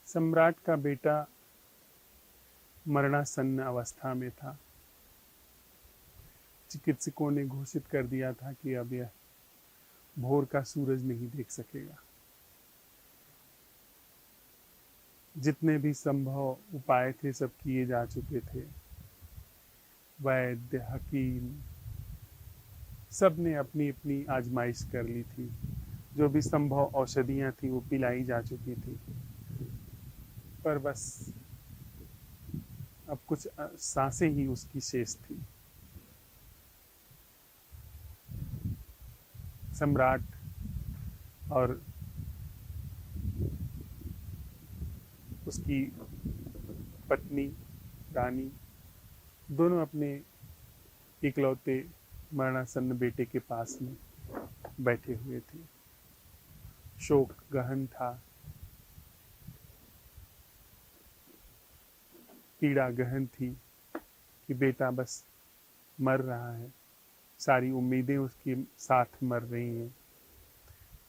सम्राट का बेटा मरणासन्न अवस्था में था। चिकित्सकों ने घोषित कर दिया था कि अब यह भोर का सूरज नहीं देख सकेगा। जितने भी संभव उपाय थे सब किए जा चुके थे। वैद्य, हकीम सब ने अपनी अपनी आजमाइश कर ली थी। जो भी संभव औषधियां थी वो पिलाई जा चुकी थी, पर बस अब कुछ सांसें ही उसकी शेष थी। सम्राट और उसकी पत्नी रानी दोनों अपने इकलौते मरणासन्न बेटे के पास में बैठे हुए थे। शोक गहन था, पीड़ा गहन थी कि बेटा बस मर रहा है। सारी उम्मीदें उसके साथ मर रही हैं।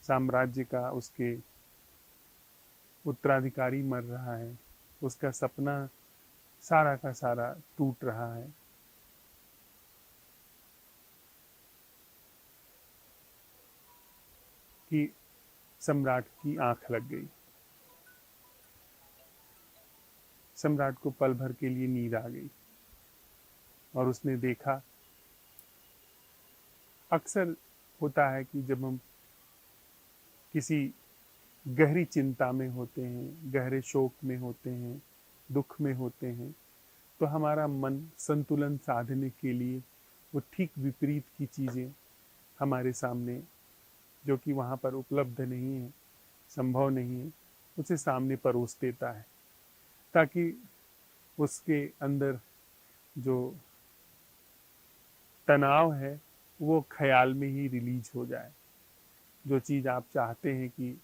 साम्राज्य का उसके उत्तराधिकारी मर रहा है। उसका सपना सारा का सारा टूट रहा है। कि सम्राट की आंख लग गई। सम्राट को पल भर के लिए नींद आ गई और उसने देखा, अक्सर होता है कि जब हम किसी गहरी चिंता में होते हैं, गहरे शोक में होते हैं, दुख में होते हैं, तो हमारा मन संतुलन साधने के लिए वो ठीक विपरीत की चीज़ें हमारे सामने, जो कि वहाँ पर उपलब्ध नहीं है, संभव नहीं है, उसे सामने परोस देता है, ताकि उसके अंदर जो तनाव है वो ख्याल में ही रिलीज हो जाए। जो चीज़ आप चाहते हैं कि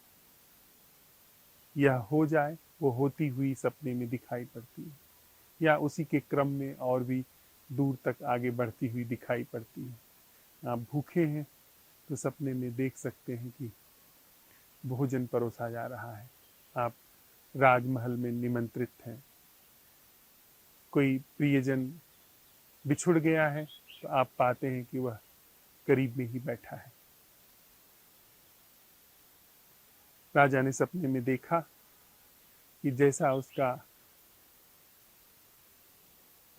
यह हो जाए, वो होती हुई सपने में दिखाई पड़ती है, या उसी के क्रम में और भी दूर तक आगे बढ़ती हुई दिखाई पड़ती है। आप भूखे हैं तो सपने में देख सकते हैं कि भोजन परोसा जा रहा है। आप राजमहल में निमंत्रित हैं, कोई प्रियजन बिछुड़ गया है तो आप पाते हैं कि वह करीब में ही बैठा है। राजा ने सपने में देखा कि जैसा उसका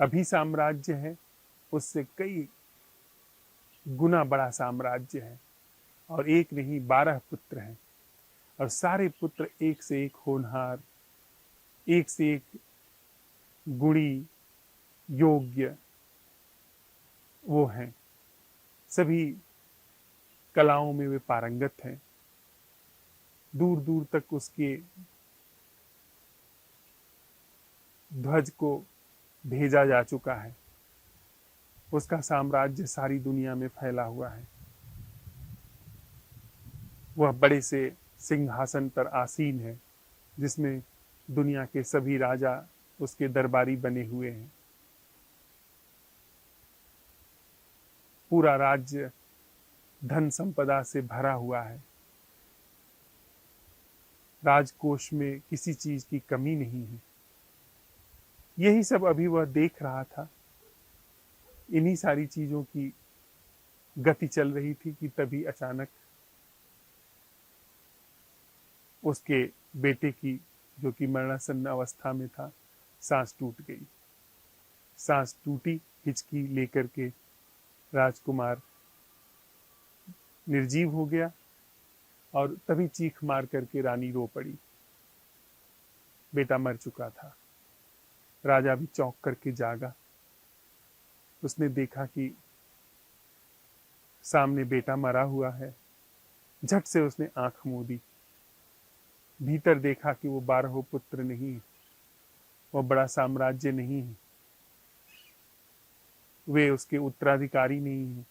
अभी साम्राज्य है, उससे कई गुना बड़ा साम्राज्य है, और एक नहीं 12 पुत्र हैं, और सारे पुत्र एक से एक होनहार, एक से एक गुणी, योग्य वो हैं। सभी कलाओं में वे पारंगत हैं। दूर दूर तक उसके ध्वज को भेजा जा चुका है। उसका साम्राज्य सारी दुनिया में फैला हुआ है। वह बड़े से सिंहासन पर आसीन है, जिसमें दुनिया के सभी राजा उसके दरबारी बने हुए हैं। पूरा राज्य धन संपदा से भरा हुआ है। राजकोष में किसी चीज की कमी नहीं है। यही सब अभी वह देख रहा था। इन्हीं सारी चीजों की गति चल रही थी कि तभी अचानक उसके बेटे की, जो कि मरणासन्न अवस्था में था, सांस टूट गई। सांस टूटी, हिचकी लेकर के राजकुमार निर्जीव हो गया, और तभी चीख मार करके रानी रो पड़ी। बेटा मर चुका था। राजा भी चौंक करके जागा। उसने देखा कि सामने बेटा मरा हुआ है। झट से उसने आंख मूंदी। भीतर देखा कि वो 12 पुत्र नहीं है, वो बड़ा साम्राज्य नहीं है, वे उसके उत्तराधिकारी नहीं है,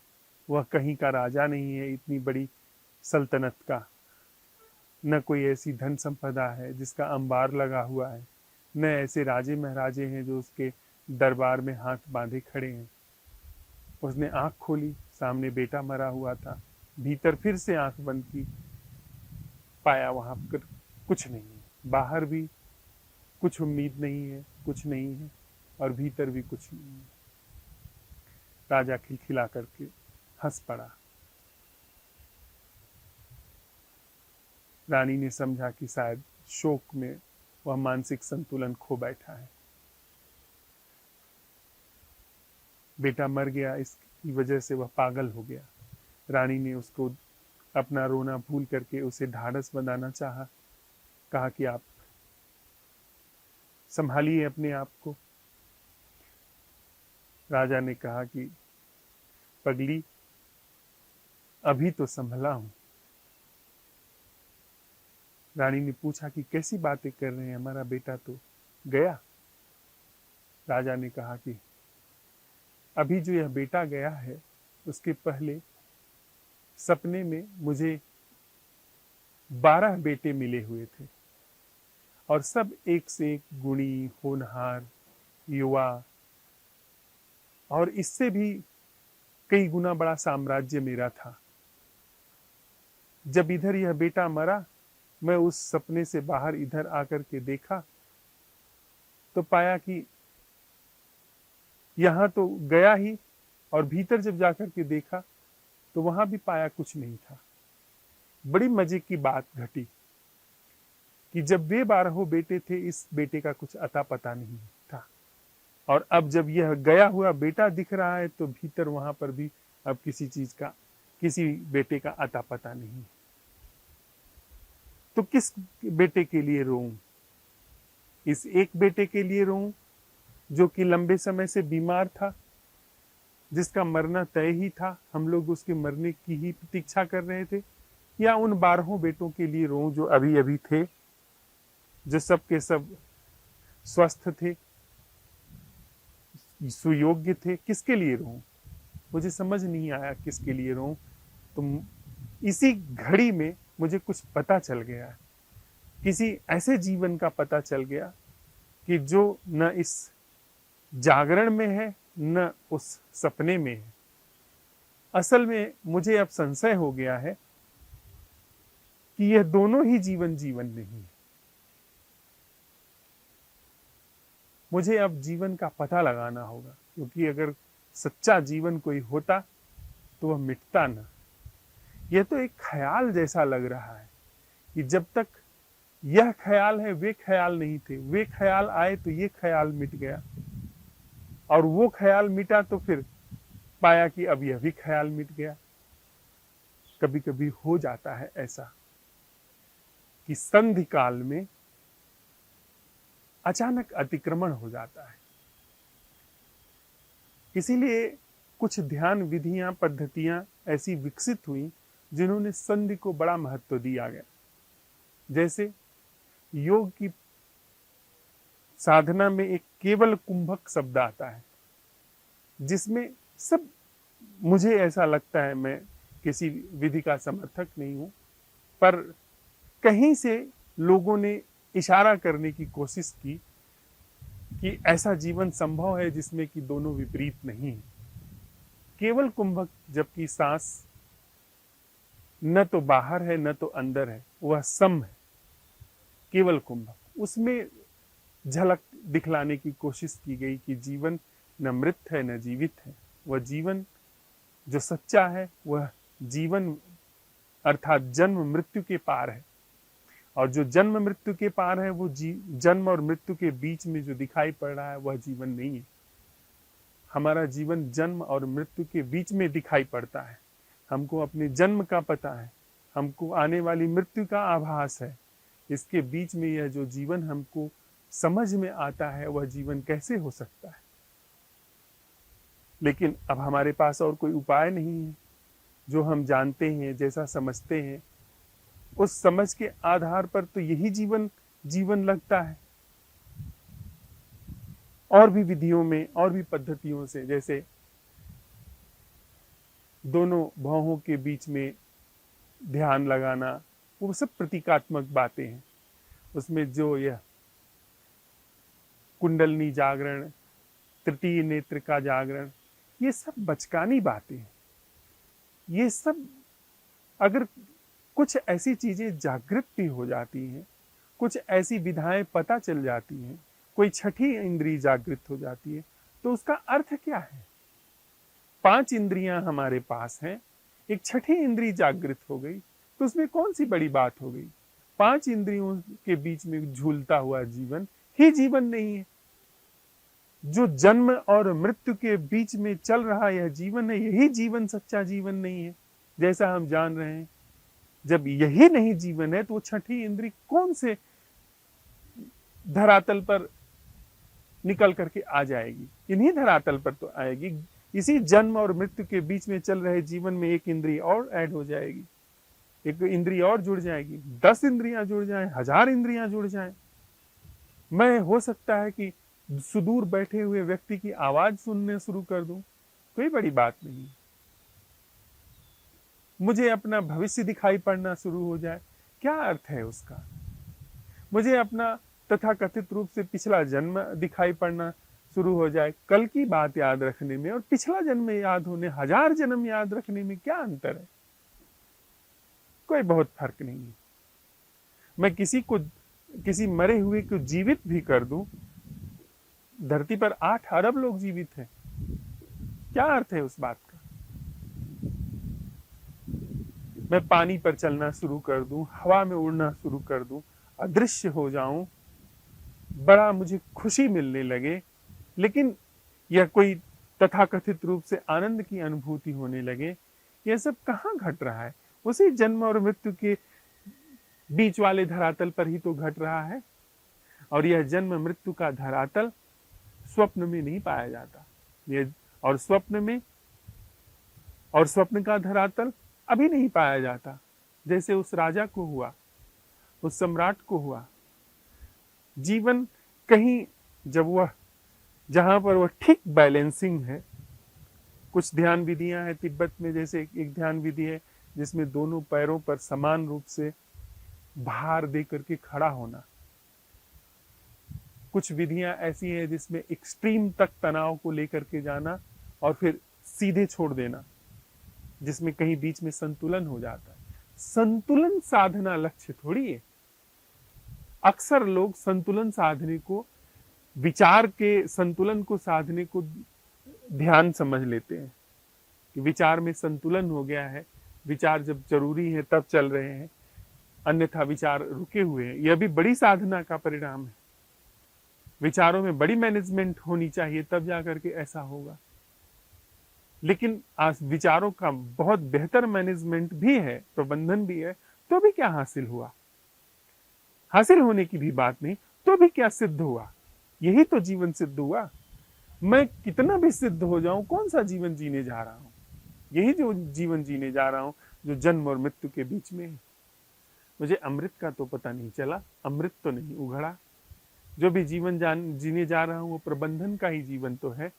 वह कहीं का राजा नहीं है इतनी बड़ी सल्तनत का। न कोई ऐसी धन संपदा है जिसका अंबार लगा हुआ है, न ऐसे राजे महाराजे हैं जो उसके दरबार में हाथ बांधे खड़े हैं। उसने आंख खोली, सामने बेटा मरा हुआ था। भीतर फिर से आंख बंद की, पाया वहां पर कुछ नहीं है। बाहर भी कुछ उम्मीद नहीं है, कुछ नहीं है, और भीतर भी कुछ नहीं है। राजा खिलखिला करके हंस पड़ा। रानी ने समझा कि शायद शोक में वह मानसिक संतुलन खो बैठा है। बेटा मर गया, इसकी वजह से वह पागल हो गया। रानी ने उसको अपना रोना भूल करके उसे ढाढ़स बंधाना चाहा। कहा कि आप संभालिए अपने आप को। राजा ने कहा कि पगली, अभी तो संभला हूं। रानी ने पूछा कि कैसी बातें कर रहे हैं, हमारा बेटा तो गया। राजा ने कहा कि अभी जो यह बेटा गया है, उसके पहले सपने में मुझे 12 बेटे मिले हुए थे, और सब एक से एक गुणी, होनहार, युवा, और इससे भी कई गुना बड़ा साम्राज्य मेरा था। जब इधर यह बेटा मरा, मैं उस सपने से बाहर इधर आकर के देखा तो पाया कि यहां तो गया ही, और भीतर जब जाकर के देखा तो वहां भी पाया कुछ नहीं था। बड़ी मजे की बात घटी कि जब वे 12 बेटे थे, इस बेटे का कुछ अता पता नहीं था, और अब जब यह गया हुआ बेटा दिख रहा है तो भीतर वहां पर भी अब किसी चीज का, किसी बेटे का अता पता नहीं। तो किस बेटे के लिए रोऊं? इस एक बेटे के लिए रोऊं जो कि लंबे समय से बीमार था, जिसका मरना तय ही था, हम लोग उसके मरने की ही प्रतीक्षा कर रहे थे, या उन 12 बेटों के लिए रोऊं जो अभी अभी थे, जो सब के सब स्वस्थ थे, सुयोग्य थे? किसके लिए रोऊं? मुझे समझ नहीं आया किसके लिए रोऊं। तो इसी घड़ी में मुझे कुछ पता चल गया, किसी ऐसे जीवन का पता चल गया कि जो न इस जागरण में है न उस सपने में है। असल में मुझे अब संशय हो गया है कि यह दोनों ही जीवन नहीं है। मुझे अब जीवन का पता लगाना होगा, क्योंकि अगर सच्चा जीवन कोई होता तो वह मिटता ना। यह तो एक ख्याल जैसा लग रहा है कि जब तक यह ख्याल है वे ख्याल नहीं थे, वे ख्याल आए तो ये ख्याल मिट गया, और वो ख्याल मिटा तो फिर पाया कि अब यह भी ख्याल मिट गया। कभी कभी हो जाता है ऐसा कि संधि काल में अचानक अतिक्रमण हो जाता है। इसीलिए कुछ ध्यान विधियां, पद्धतियां ऐसी विकसित हुई जिन्होंने संधि को बड़ा महत्व दिया गया। जैसे योग की साधना में एक केवल कुंभक शब्द आता है, जिसमें सब, मुझे ऐसा लगता है, मैं किसी विधि का समर्थक नहीं हूं, पर कहीं से लोगों ने इशारा करने की कोशिश की कि ऐसा जीवन संभव है जिसमें कि दोनों विपरीत नहीं है। केवल कुंभक, जबकि सांस न तो बाहर है न तो अंदर है, वह सम है। केवल कुंभक, उसमें झलक दिखलाने की कोशिश की गई कि जीवन न मृत है न जीवित है। वह जीवन जो सच्चा है, वह जीवन अर्थात जन्म मृत्यु के पार है, और जो जन्म मृत्यु के पार है वो जन्म और मृत्यु के बीच में जो दिखाई पड़ रहा है वह जीवन नहीं है। हमारा जीवन जन्म और मृत्यु के बीच में दिखाई पड़ता है। हमको अपने जन्म का पता है, हमको आने वाली मृत्यु का आभास है। इसके बीच में यह जो जीवन हमको समझ में आता है वह जीवन कैसे हो सकता है? लेकिन अब हमारे पास और कोई उपाय नहीं है। जो हम जानते हैं, जैसा समझते हैं, उस समझ के आधार पर तो यही जीवन लगता है। और भी विधियों में, और भी पद्धतियों से, जैसे दोनों भौहों के बीच में ध्यान लगाना, वो सब प्रतीकात्मक बातें हैं। उसमें जो यह कुंडलनी जागरण, तृतीय नेत्र का जागरण, ये सब बचकानी बातें हैं। ये सब अगर कुछ ऐसी चीजें जागृत भी हो जाती हैं कुछ ऐसी विधाएं पता चल जाती हैं, कोई छठी इंद्रिय जागृत हो जाती है, तो उसका अर्थ क्या है? 5 इंद्रियां हमारे पास हैं, एक छठी इंद्रिय जागृत हो गई, तो उसमें कौन सी बड़ी बात हो गई? 5 इंद्रियों के बीच में झूलता हुआ जीवन ही जीवन नहीं है। जो जन्म और मृत्यु के बीच में चल रहा यह जीवन है, यही जीवन सच्चा जीवन नहीं है, जैसा हम जान रहे हैं। जब यही नहीं जीवन है, तो वो छठी इंद्री कौन से धरातल पर निकल करके आ जाएगी? इन्हीं धरातल पर तो आएगी। इसी जन्म और मृत्यु के बीच में चल रहे जीवन में एक इंद्री और ऐड हो जाएगी, एक इंद्री और जुड़ जाएगी, 10 इंद्रियां जुड़ जाएं, 1000 इंद्रियां जुड़ जाएं। मैं हो सकता है कि सुदूर बैठे हुए व्यक्ति की आवाज सुनने शुरू कर दूं, कोई बड़ी बात नहीं। मुझे अपना भविष्य दिखाई पड़ना शुरू हो जाए, क्या अर्थ है उसका? मुझे अपना तथाकथित रूप से पिछला जन्म दिखाई पड़ना शुरू हो जाए, कल की बात याद रखने में और पिछला जन्म याद होने, 1000 जन्म याद रखने में क्या अंतर है? कोई बहुत फर्क नहीं है। मैं किसी मरे हुए को जीवित भी कर दूं, धरती पर 8 अरब लोग जीवित हैं, क्या अर्थ है उस बात का? मैं पानी पर चलना शुरू कर दूं, हवा में उड़ना शुरू कर दूं, अदृश्य हो जाऊं, बड़ा मुझे खुशी मिलने लगे, लेकिन यह कोई तथाकथित रूप से आनंद की अनुभूति होने लगे, यह सब कहाँ घट रहा है? उसी जन्म और मृत्यु के बीच वाले धरातल पर ही तो घट रहा है। और यह जन्म मृत्यु का धरातल स्वप्न में नहीं पाया जाता, ये और स्वप्न का धरातल अभी नहीं पाया जाता, जैसे उस राजा को हुआ, उस सम्राट को हुआ। जीवन कहीं जब वह जहां पर वह ठीक बैलेंसिंग है, कुछ ध्यान विधियां हैं तिब्बत में, जैसे एक ध्यान विधि है जिसमें दोनों पैरों पर समान रूप से भार दे करके खड़ा होना। कुछ विधियां ऐसी हैं जिसमें एक्सट्रीम तक तनाव को लेकर के जाना और फिर सीधे छोड़ देना, जिसमें कहीं बीच में संतुलन हो जाता है। संतुलन साधना लक्ष्य थोड़ी है। अक्सर लोग संतुलन साधने को, विचार के संतुलन को साधने को ध्यान समझ लेते हैं कि विचार में संतुलन हो गया है, विचार जब जरूरी है तब चल रहे हैं, अन्यथा विचार रुके हुए हैं। यह भी बड़ी साधना का परिणाम है। विचारों में बड़ी मैनेजमेंट होनी चाहिए, तब जाकर के ऐसा होगा। लेकिन आज विचारों का बहुत बेहतर मैनेजमेंट भी है, प्रबंधन भी है, तो भी क्या हासिल हुआ? हासिल होने की भी बात नहीं, तो भी क्या सिद्ध हुआ? यही तो जीवन सिद्ध हुआ। मैं कितना भी सिद्ध हो जाऊं, कौन सा जीवन जीने जा रहा हूं? यही जो जीवन जीने जा रहा हूं जो जन्म और मृत्यु के बीच में है। मुझे अमृत का तो पता नहीं चला, अमृत तो नहीं उघड़ा। जो भी जीवन जीने जा रहा हूं वो प्रबंधन का ही जीवन तो है,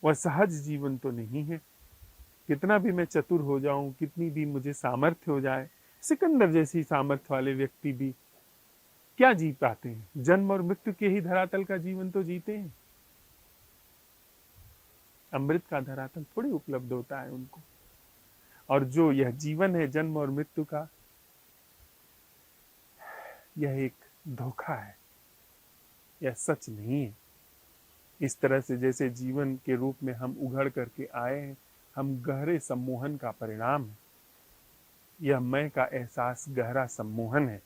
वह सहज जीवन तो नहीं है। कितना भी मैं चतुर हो जाऊं, कितनी भी मुझे सामर्थ्य हो जाए, सिकंदर जैसी सामर्थ्य वाले व्यक्ति भी क्या जी पाते हैं? जन्म और मृत्यु के ही धरातल का जीवन तो जीते हैं। अमृत का धरातल थोड़ी उपलब्ध होता है उनको। और जो यह जीवन है जन्म और मृत्यु का, यह एक धोखा है, यह सच नहीं है। इस तरह से जैसे जीवन के रूप में हम उघड़ करके आए हैं, हम गहरे सम्मोहन का परिणाम है। यह मैं का एहसास गहरा सम्मोहन है,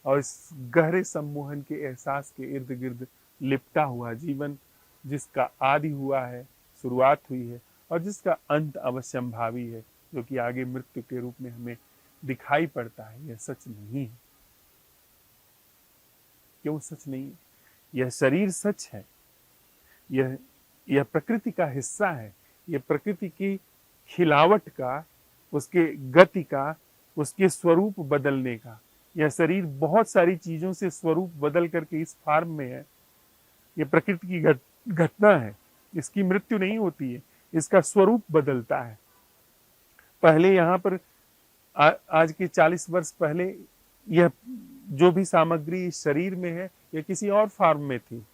और इस गहरे सम्मोहन के एहसास के इर्द गिर्द लिपटा हुआ जीवन, जिसका आदि हुआ है, शुरुआत हुई है, और जिसका अंत अवश्यंभावी है, जो कि आगे मृत्यु के रूप में हमें दिखाई पड़ता है, यह सच नहीं है। क्यों सच नहीं है? यह शरीर सच है, यह प्रकृति का हिस्सा है, यह प्रकृति की खिलावट का, उसके गति का, उसके स्वरूप बदलने का। यह शरीर बहुत सारी चीजों से स्वरूप बदल करके इस फॉर्म में है। यह प्रकृति की घटना है, इसकी मृत्यु नहीं होती है, इसका स्वरूप बदलता है। पहले यहाँ पर आज के 40 वर्ष पहले यह जो भी सामग्री इस शरीर में है, यह किसी और फॉर्म में थी।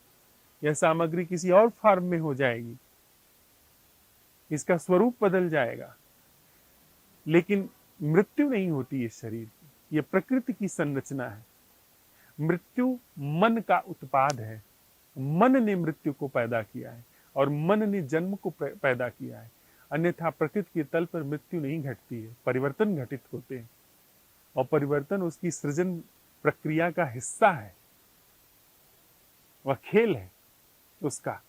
यह सामग्री किसी और फॉर्म में हो जाएगी, इसका स्वरूप बदल जाएगा। लेकिन मृत्यु नहीं होती इस शरीर की, यह प्रकृति की संरचना है। मृत्यु मन का उत्पाद है। मन ने मृत्यु को पैदा किया है और मन ने जन्म को पैदा किया है। अन्यथा प्रकृति के तल पर मृत्यु नहीं घटती है, परिवर्तन घटित होते हैं और परिवर्तन उसकी सृजन प्रक्रिया का हिस्सा है, वह खेल है उसका।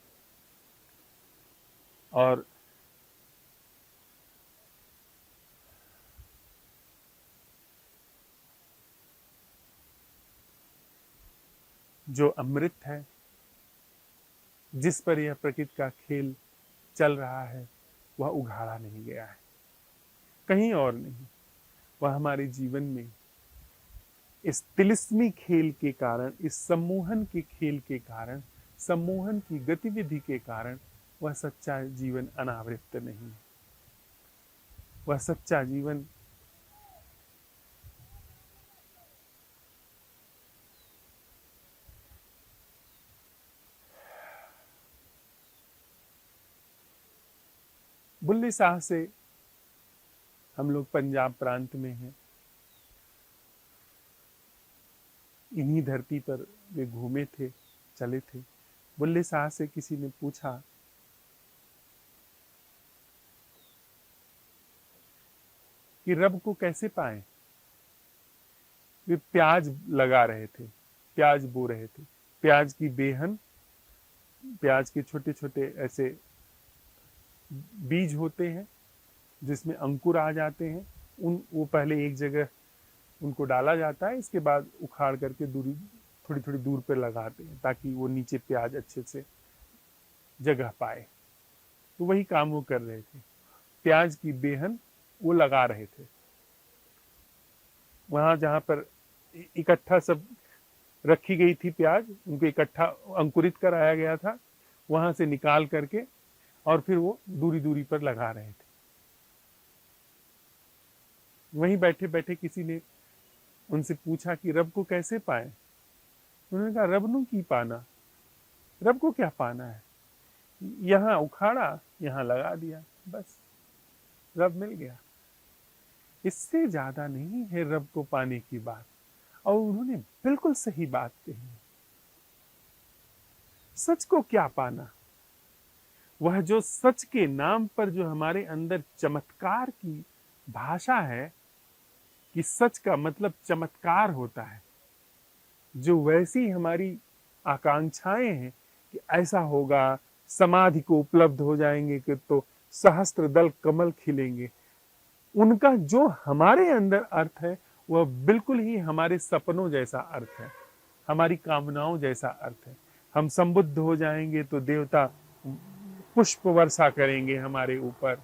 और जो अमृत है, जिस पर यह प्रकृति का खेल चल रहा है, वह उघाड़ा नहीं गया है, कहीं और नहीं। वह हमारे जीवन में इस तिलिस्मी खेल के कारण, इस सम्मोहन के खेल के कारण, सम्मोहन की गतिविधि के कारण वह सच्चा जीवन अनावृत नहीं है। वह सच्चा जीवन बुल्ले शाह से हम लोग पंजाब प्रांत में हैं, इन्हीं धरती पर वे घूमे थे, चले थे। बुल्ले शाह से किसी ने पूछा कि रब को कैसे पाएं। वे प्याज लगा रहे थे, प्याज बो रहे थे। प्याज की बेहन, प्याज के छोटे छोटे ऐसे बीज होते हैं जिसमें अंकुर आ जाते हैं। वो पहले एक जगह उनको डाला जाता है, इसके बाद उखाड़ करके थोड़ी थोड़ी दूर पर लगाते हैं ताकि वो नीचे प्याज अच्छे से जगह पाए। तो वही काम वो कर रहे थे, प्याज की बेहन वो लगा रहे थे। वहां जहां पर इकट्ठा सब रखी गई थी प्याज, उनको इकट्ठा अंकुरित कराया गया था, वहां से निकाल करके और फिर वो दूरी दूरी पर लगा रहे थे। वहीं बैठे बैठे किसी ने उनसे पूछा कि रब को कैसे पाए। उन्होंने कहा रब नु की पाना, रब को क्या पाना है, यहां उखाड़ा, यहां लगा दिया, बस रब मिल गया। इससे ज्यादा नहीं है रब को पाने की बात। और उन्होंने बिल्कुल सही बात कही। सच को क्या पाना, वह जो सच के नाम पर जो हमारे अंदर चमत्कार की भाषा है कि सच का मतलब चमत्कार होता है, जो वैसी हमारी आकांक्षाएं हैं कि ऐसा होगा, समाधि को उपलब्ध हो जाएंगे कि तो सहस्त्र दल कमल खिलेंगे, उनका जो हमारे अंदर अर्थ है वह बिल्कुल ही हमारे सपनों जैसा अर्थ है, हमारी कामनाओं जैसा अर्थ है। हम संबुद्ध हो जाएंगे तो देवता पुष्प वर्षा करेंगे हमारे ऊपर,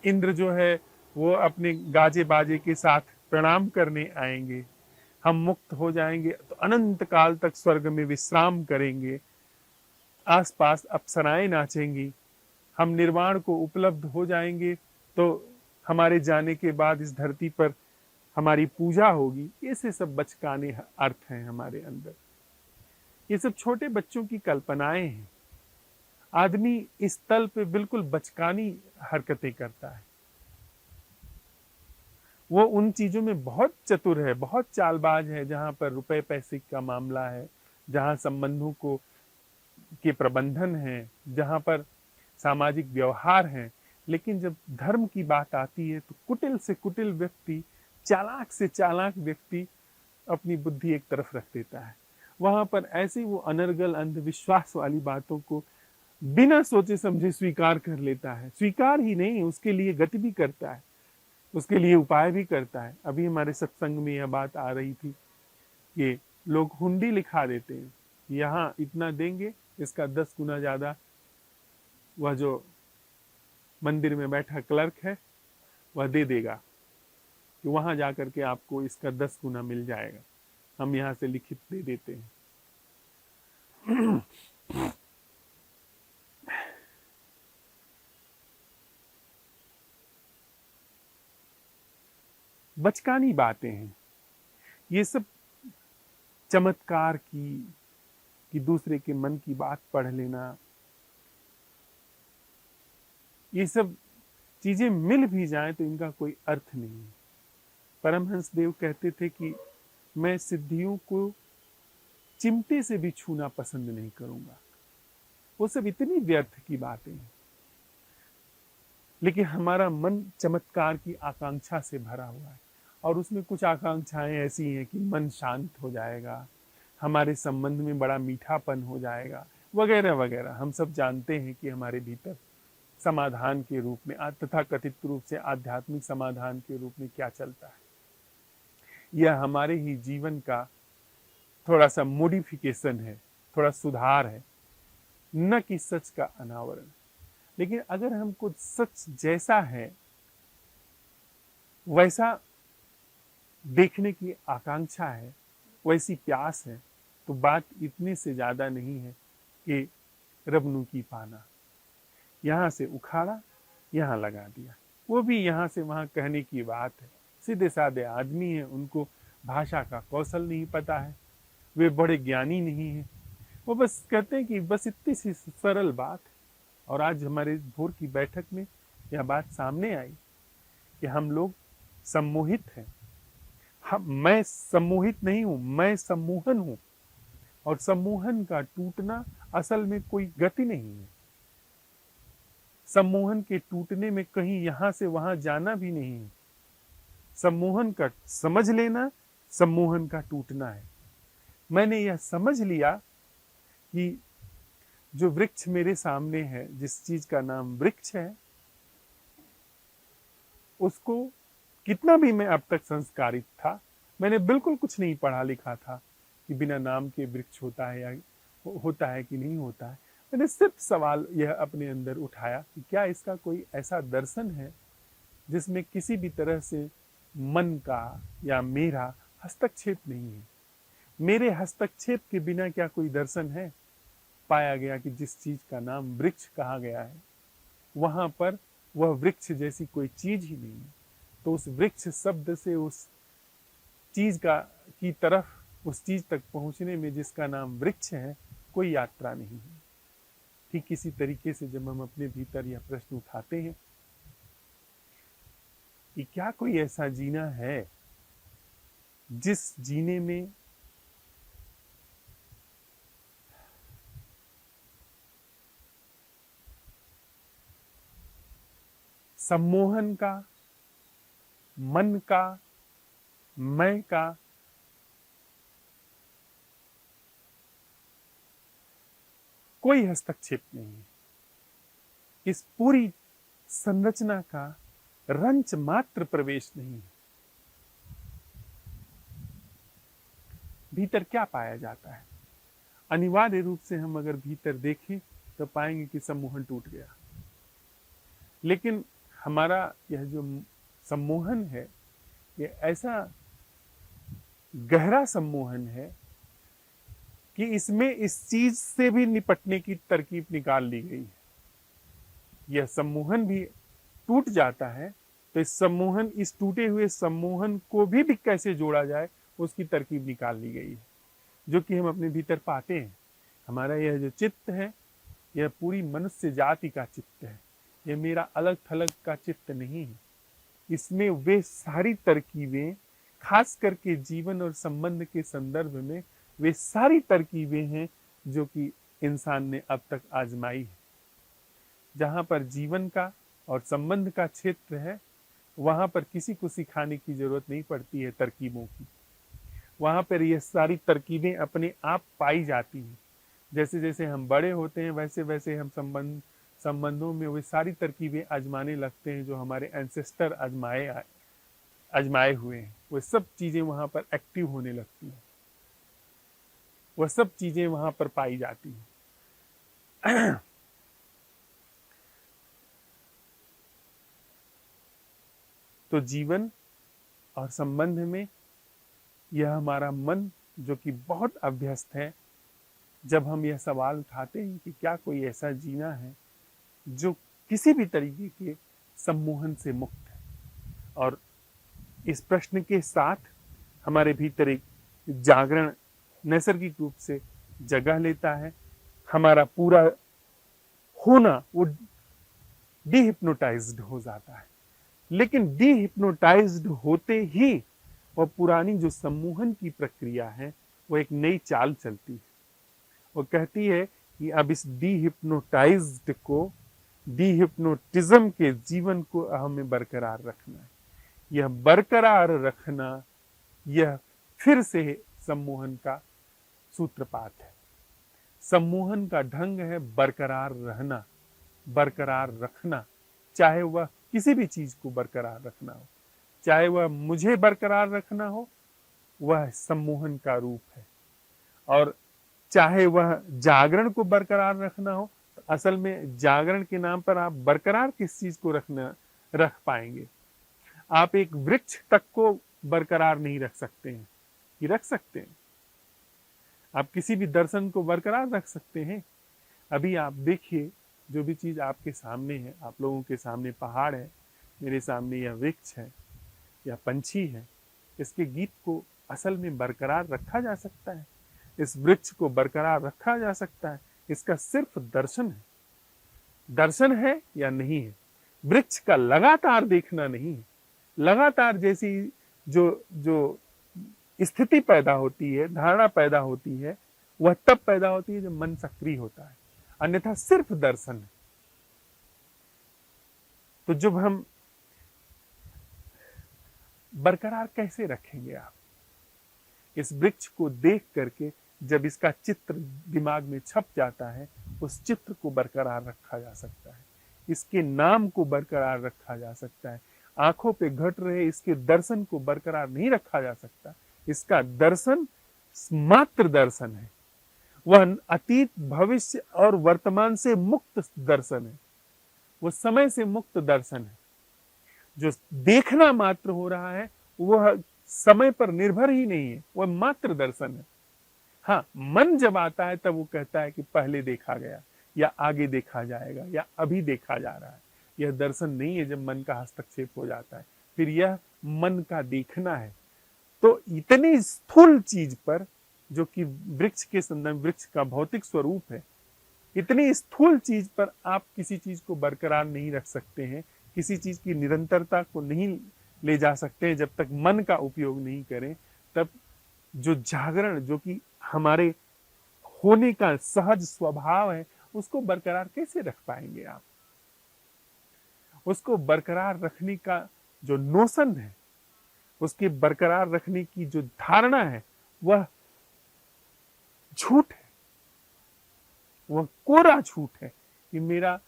इंद्र जो है वो अपने गाजे बाजे के साथ प्रणाम करने आएंगे, हम मुक्त हो जाएंगे तो अनंत काल तक स्वर्ग में विश्राम करेंगे, आसपास अप्सराएं नाचेंगी, हम निर्वाण को उपलब्ध हो जाएंगे तो हमारे जाने के बाद इस धरती पर हमारी पूजा होगी। ऐसे सब बचकाने अर्थ हैं हमारे अंदर। ये सब छोटे बच्चों की कल्पनाएं हैं। आदमी इस तल पे बिल्कुल बचकानी हरकतें करता है। वो उन चीजों में बहुत चतुर है, बहुत चालबाज है, जहां पर रुपए पैसे का मामला है, जहां संबंधों को के प्रबंधन है, जहां पर सामाजिक व्यवहार है। लेकिन जब धर्म की बात आती है तो कुटिल से कुटिल व्यक्ति, चालाक से चालाक व्यक्ति अपनी बुद्धि एक तरफ रख देता है। वहां पर ऐसी वो अनर्गल अंधविश्वास वाली बातों को बिना सोचे समझे स्वीकार कर लेता है। स्वीकार ही नहीं, उसके लिए गति भी करता है, उसके लिए उपाय भी करता है। अभी हमारे सत्संग में यह बात आ रही थी कि लोग हुंडी लिखा देते हैं, यहाँ इतना देंगे, इसका 10 गुना ज्यादा वह जो मंदिर में बैठा क्लर्क है वह दे देगा कि वहां जाकर के आपको इसका 10 गुना मिल जाएगा, हम यहां से लिखित दे देते हैं। बचकानी बातें हैं ये सब, चमत्कार की कि दूसरे के मन की बात पढ़ लेना, ये सब चीजें मिल भी जाएं तो इनका कोई अर्थ नहीं है। परमहंस देव कहते थे कि मैं सिद्धियों को चिमटे से भी छूना पसंद नहीं करूंगा। वो सब इतनी व्यर्थ की बातें हैं। लेकिन हमारा मन चमत्कार की आकांक्षा से भरा हुआ है, और उसमें कुछ आकांक्षाएं ऐसी हैं कि मन शांत हो जाएगा, हमारे संबंध में बड़ा मीठापन हो जाएगा, वगैरह वगैरह। हम सब जानते हैं कि हमारे भीतर समाधान के रूप में, तथा कथित रूप से आध्यात्मिक समाधान के रूप में क्या चलता है। यह हमारे ही जीवन का थोड़ा सा मॉडिफिकेशन है, थोड़ा सुधार है, न कि सच का अनावरण। लेकिन अगर हमको सच जैसा है वैसा देखने की आकांक्षा है, वैसी प्यास है, तो बात इतने से ज्यादा नहीं है कि रबनू की पाना, यहां से उखाड़ा यहां लगा दिया। वो भी यहां से वहां कहने की बात है। सीधे साधे आदमी हैं, उनको भाषा का कौशल नहीं पता है, वे बड़े ज्ञानी नहीं हैं। वो बस कहते हैं कि बस इतनी सी सरल बात है। और आज हमारे भोर की बैठक में यह बात सामने आई कि हम लोग सम्मोहित हैं। मैं सम्मोहित नहीं हूं, मैं सम्मोहन हूं। और सम्मोहन का टूटना असल में कोई गति नहीं है। सम्मोहन के टूटने में कहीं यहां से वहां जाना भी नहीं है। सम्मोहन का समझ लेना सम्मोहन का टूटना है। मैंने यह समझ लिया कि जो वृक्ष मेरे सामने है, जिस चीज का नाम वृक्ष है, उसको कितना भी मैं अब तक संस्कारित था, मैंने बिल्कुल कुछ नहीं पढ़ा लिखा था कि बिना नाम के वृक्ष होता है या होता है कि नहीं होता है। मैंने सिर्फ सवाल यह अपने अंदर उठाया कि क्या इसका कोई ऐसा दर्शन है जिसमें किसी भी तरह से मन का या मेरा हस्तक्षेप नहीं है। मेरे हस्तक्षेप के बिना क्या कोई दर्शन है। पाया गया कि जिस चीज का नाम वृक्ष कहा गया है, वहां पर वह वृक्ष जैसी कोई चीज ही नहीं है। तो उस वृक्ष शब्द से उस चीज की तरफ, उस चीज तक पहुंचने में जिसका नाम वृक्ष है, कोई यात्रा नहीं है। ठीक इसी तरीके से जब हम अपने भीतर यह प्रश्न उठाते हैं कि क्या कोई ऐसा जीना है जिस जीने में सम्मोहन का, मन का, मैं का कोई हस्तक्षेप नहीं है। इस पूरी संरचना का रंच मात्र प्रवेश नहीं है। भीतर क्या पाया जाता है? अनिवार्य रूप से हम अगर भीतर देखें तो पाएंगे कि सम्मोहन टूट गया। लेकिन हमारा यह जो सम्मोहन है, ये ऐसा गहरा सम्मोहन है कि इसमें इस चीज से भी निपटने की तरकीब निकाल ली गई है। यह सम्मोहन भी टूट जाता है तो इस टूटे हुए सम्मोहन को भी कैसे जोड़ा जाए, उसकी तरकीब निकाल ली गई है, जो कि हम अपने भीतर पाते हैं। हमारा यह जो चित्त है, यह पूरी मनुष्य जाति का चित्त है। यह मेरा अलग थलग का चित्त नहीं है। इसमें वे सारी तरकीबें, खास करके जीवन और संबंध के संदर्भ में वे सारी तरकीबें हैं जो कि इंसान ने अब तक आजमाई है। जहां पर जीवन का और संबंध का क्षेत्र है, वहां पर किसी को सिखाने की जरूरत नहीं पड़ती है तरकीबों की। वहां पर ये सारी तरकीबें अपने आप पाई जाती हैं। जैसे जैसे हम बड़े होते हैं, वैसे वैसे हम संबंधों में वे सारी तरकीबें आजमाने लगते हैं जो हमारे एंसेस्टर आजमाए हुए हैं। वो सब चीजें वहां पर एक्टिव होने लगती हैं, वह सब चीजें वहां पर पाई जाती हैं। तो जीवन और संबंध में यह हमारा मन जो कि बहुत अभ्यस्त है, जब हम यह सवाल उठाते हैं कि क्या कोई ऐसा जीना है जो किसी भी तरीके के सम्मोहन से मुक्त है, और इस प्रश्न के साथ हमारे भीतर एक जागरण नैसर्गिक रूप से जगह लेता है। हमारा पूरा होना वो डिहिप्नोटाइज्ड हो जाता है। लेकिन डिहिप्नोटाइज्ड होते ही वह पुरानी जो सम्मोहन की प्रक्रिया है वो एक नई चाल चलती है। वो कहती है कि अब इस डीहिप्नोटाइज्ड को, डीहिप्नोटिज्म के जीवन को हमें बरकरार रखना है। यह बरकरार रखना, यह फिर से सम्मोहन का सूत्रपात है। सम्मोहन का ढंग है बरकरार रहना, बरकरार रखना, चाहे वह किसी भी चीज को बरकरार रखना हो, चाहे वह मुझे बरकरार रखना हो, वह सम्मोहन का रूप है। और चाहे वह जागरण को बरकरार रखना हो, तो असल में जागरण के नाम पर आप बरकरार किस चीज को रख पाएंगे? आप एक वृक्ष तक को बरकरार नहीं रख सकते हैं, कि रख सकते हैं? आप किसी भी दर्शन को बरकरार रख सकते हैं? अभी आप देखिए, जो भी चीज आपके सामने है, आप लोगों के सामने पहाड़ है, मेरे सामने यह वृक्ष है या पंछी है, इसके गीत को असल में बरकरार रखा जा सकता है, इस वृक्ष को बरकरार रखा जा सकता है। इसका सिर्फ दर्शन है। दर्शन है या नहीं है, वृक्ष का लगातार देखना नहीं है। लगातार जैसी जो जो स्थिति पैदा होती है, धारणा पैदा होती है, वह तब पैदा होती है जब मन सक्रिय होता है, अन्यथा सिर्फ दर्शन है। तो जब हम बरकरार कैसे रखेंगे आप इस वृक्ष को देख करके? जब इसका चित्र दिमाग में छप जाता है, उस चित्र को बरकरार रखा जा सकता है, इसके नाम को बरकरार रखा जा सकता है। आंखों पे घट रहे इसके दर्शन को बरकरार नहीं रखा जा सकता। इसका दर्शन मात्र दर्शन है, वह अतीत, भविष्य और वर्तमान से मुक्त दर्शन है, वो समय से मुक्त दर्शन है। जो देखना मात्र हो रहा है वह समय पर निर्भर ही नहीं है, वह मात्र दर्शन है। हाँ, मन जब आता है तब वो कहता है कि पहले देखा गया या आगे देखा जाएगा या अभी देखा जा रहा है। यह दर्शन नहीं है जब मन का हस्तक्षेप हो जाता है, फिर यह मन का देखना है। तो इतनी स्थूल चीज पर, जो कि वृक्ष के संदर्भ, वृक्ष का भौतिक स्वरूप है, इतनी स्थूल चीज पर आप किसी चीज को बरकरार नहीं रख सकते हैं, किसी चीज की निरंतरता को नहीं ले जा सकते हैं जब तक मन का उपयोग नहीं करें। तब जो जागरण, जो कि हमारे होने का सहज स्वभाव है, उसको बरकरार कैसे रख पाएंगे आप? उसको बरकरार रखने का जो नोशन है, उसके बरकरार रखने की जो धारणा है, वह झूठ है, वह कोरा झूठ है कि मेरा